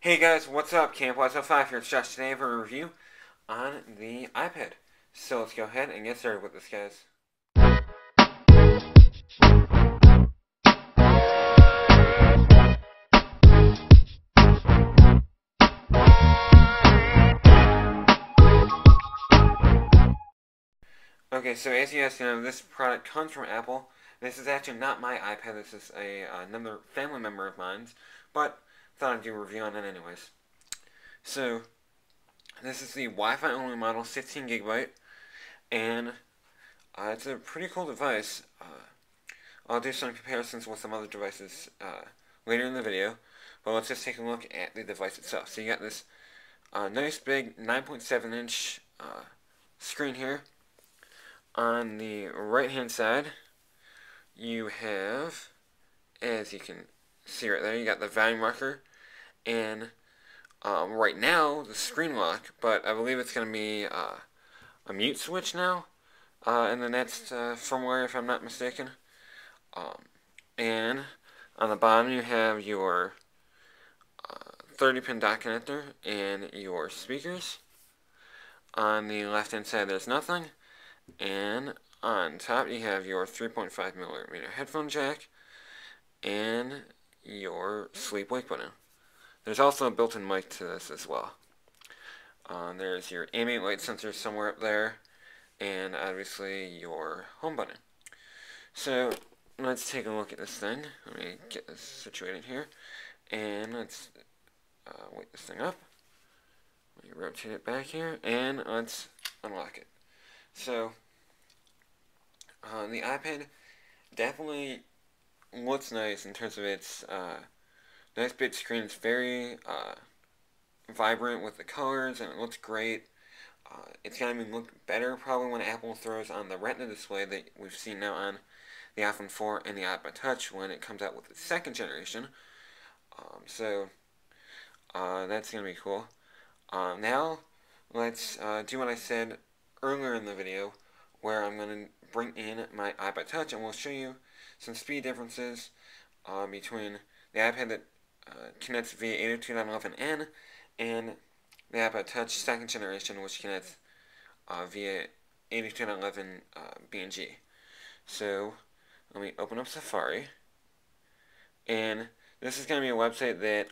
Hey guys, what's up? Camp Watch 5 here. It's Josh today for a review on the iPad. So let's go ahead and get started with this, guys. Okay, so as you guys know, this product comes from Apple. This is actually not my iPad. This is another family member of mine's, but thought I'd do a review on it anyways. So this is the Wi-Fi only model, 16 gigabyte, and it's a pretty cool device. I'll do some comparisons with some other devices later in the video, but let's just take a look at the device itself. So you got this nice big 9.7-inch screen here. On the right hand side, you have, as you can see right there, you got the volume marker and right now the screen lock, but I believe it's going to be a mute switch now in the next firmware, if I'm not mistaken. And on the bottom you have your 30-pin dock connector and your speakers. On the left hand side there's nothing, and on top you have your 3.5mm headphone jack and your sleep-wake button. There's also a built-in mic to this as well. There's your ambient light sensor somewhere up there, and obviously your home button. So let's take a look at this thing. Let me get this situated here, and let's wake this thing up. Let me rotate it back here, and let's unlock it. So the iPad definitely looks nice in terms of its nice big screen. It's very vibrant with the colors, and it looks great. It's going to look better probably when Apple throws on the Retina display that we've seen now on the iPhone 4 and the iPad Touch when it comes out with the second generation. So that's going to be cool. Now let's do what I said earlier in the video, where I'm going to bring in my iPad Touch and we'll show you some speed differences between the iPad that connects via 802.11n and the iPad Touch second generation, which connects via 802.11 BNG. So let me open up Safari, and this is going to be a website that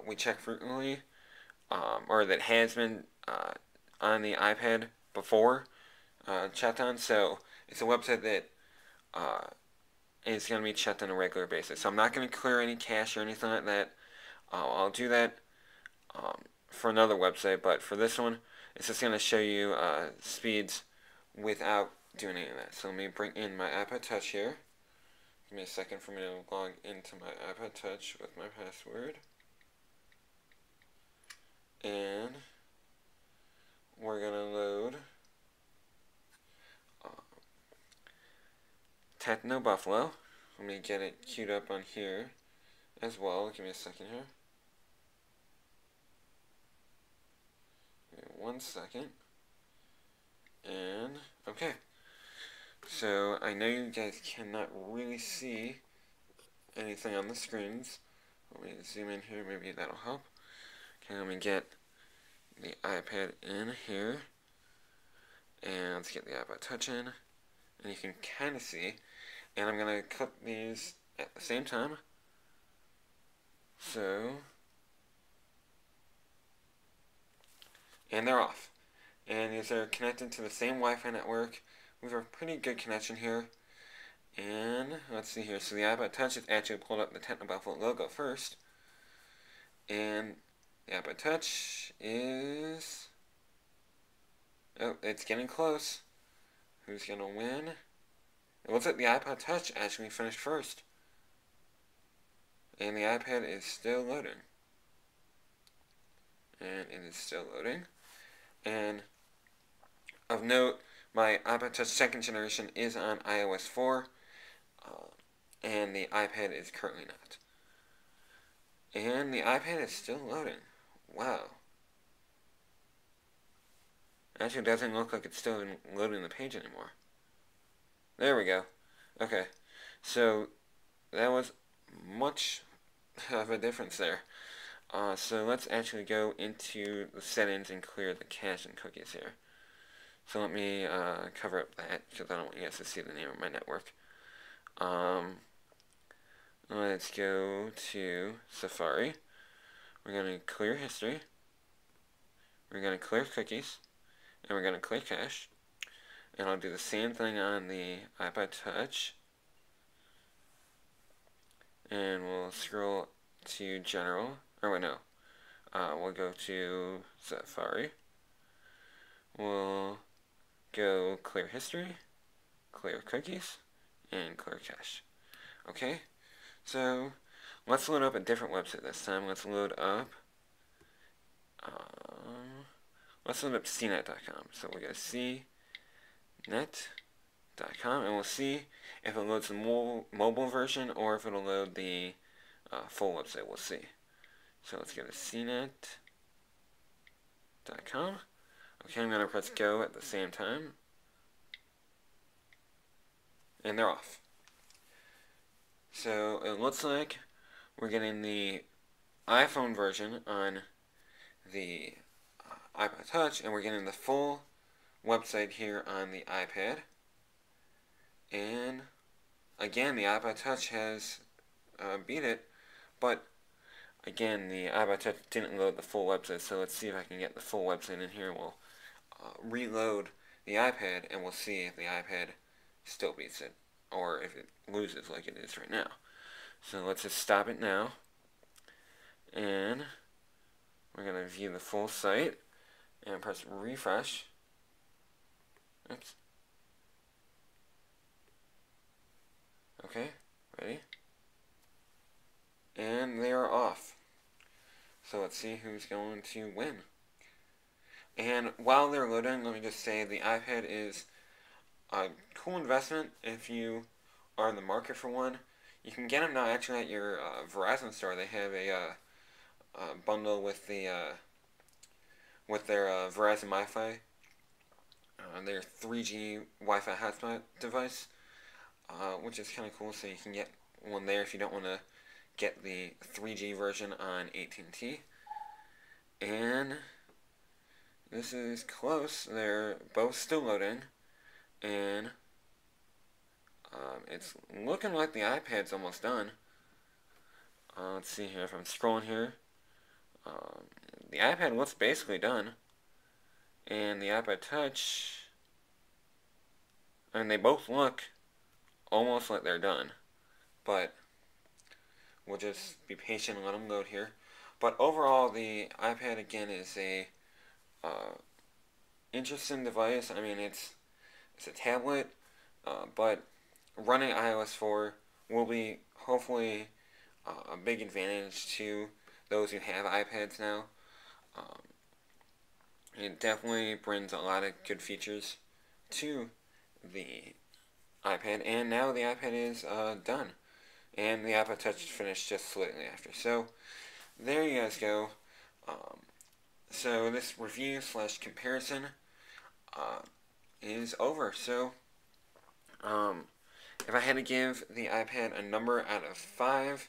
we check frequently, or that has been on the iPad before checked on. So it's a website that is going to be checked on a regular basis. So I'm not going to clear any cache or anything like that. I'll do that for another website, but for this one, it's just going to show you speeds without doing any of that. So let me bring in my iPad Touch here. Give me a second for me to log into my iPad Touch with my password. And we're going to load Techno Buffalo. Let me get it queued up on here as well. Give me a second here. Give me 1 second. And, okay. So, I know you guys cannot really see anything on the screens. Let me zoom in here, maybe that'll help. Okay, let me get the iPad in here. And let's get the iPad Touch in. And you can kind of see. And I'm going to clip these at the same time. So, and they're off. And these are connected to the same Wi-Fi network. We have a pretty good connection here. And let's see here. So the iPad Touch has actually pulled up the Techno Buffalo logo first. And the iPad Touch is... oh, it's getting close. Who's going to win? It looks like the iPod Touch actually finished first. And the iPad is still loading. And it is still loading. And of note, my iPod Touch second generation is on iOS 4. And the iPad is currently not. And the iPad is still loading. Wow. Actually, it doesn't look like it's still loading the page anymore. There we go. Okay, so that was much of a difference there. So let's actually go into the settings and clear the cache and cookies here. So let me cover up that because I don't want you guys to see the name of my network. Let's go to Safari. We're going to clear history. We're going to clear cookies. And we're going to clear cache. And I'll do the same thing on the iPad Touch. And we'll scroll to General. Or wait, no. We'll go to Safari. We'll go clear history, clear cookies, and clear cache. Okay, so let's load up a different website this time. Let's load up cnet.com. So we'll go cnet.com, and we'll see if it loads the mobile version or if it'll load the full website. We'll see. So let's go to cnet.com. Okay, I'm going to press go at the same time. And they're off. So it looks like we're getting the iPhone version on the iPod Touch, and we're getting the full website here on the iPad. And again, the iPod Touch has beat it, but again, the iPod Touch didn't load the full website, so let's see if I can get the full website in here. We'll reload the iPad, and we'll see if the iPad still beats it, or if it loses like it is right now. So let's just stop it now, and we're going to view the full site, and press refresh. Oops. Okay, ready? And they are off. So let's see who's going to win. And while they're loading, let me just say the iPad is a cool investment if you are in the market for one. You can get them now actually at your Verizon store. They have a bundle with the with their Verizon Wi-Fi, their 3G Wi-Fi hotspot device, which is kind of cool. So you can get one there if you don't want to get the 3G version on AT&T. And this is close. They're both still loading, and it's looking like the iPad's almost done. Let's see here. If I'm scrolling here, the iPad looks basically done, and the iPad Touch, and they both look almost like they're done, but we'll just be patient and let them load here. But overall, the iPad again is a interesting device. I mean, it's a tablet, but running iOS 4 will be hopefully a big advantage to those who have iPads now. It definitely brings a lot of good features to the iPad, and now the iPad is done, and the iPod Touch finished just slightly after. So there you guys go. So this review / comparison is over. So if I had to give the iPad a number out of 5,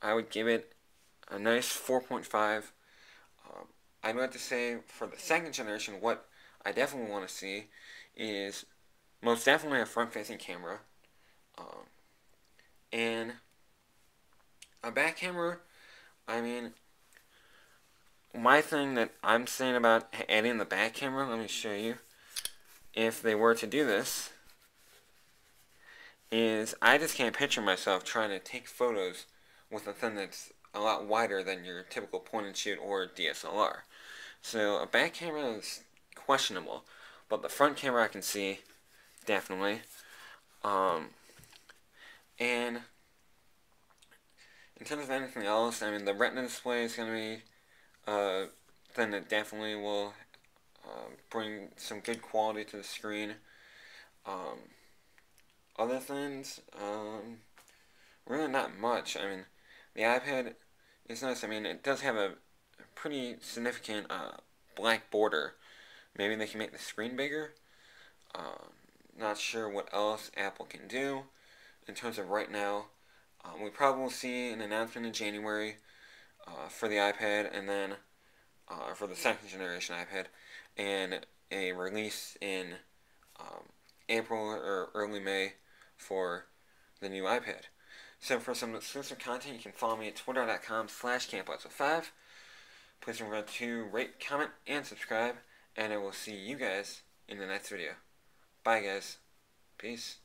I would give it a nice 4.5. I'd like to say for the second generation, what I definitely want to see is most definitely a front-facing camera, and a back camera. I mean, my thing that I'm saying about adding the back camera, let me show you, if they were to do this, is I just can't picture myself trying to take photos with a thing that's a lot wider than your typical point and shoot or DSLR. So a back camera is questionable, but the front camera I can see definitely. And in terms of anything else, I mean, the Retina display is going to be a thing that definitely will bring some good quality to the screen. Other things, really not much. I mean, the iPad is nice. I mean, it does have a pretty significant black border. Maybe they can make the screen bigger. Not sure what else Apple can do. In terms of right now, We probably will see an announcement in January for the iPad, and then for the second generation iPad, and a release in um, April or early May for the new iPad. So for some exclusive content, you can follow me at twitter.com/campout5. Please remember to rate, comment, and subscribe, and I will see you guys in the next video. Bye, guys. Peace.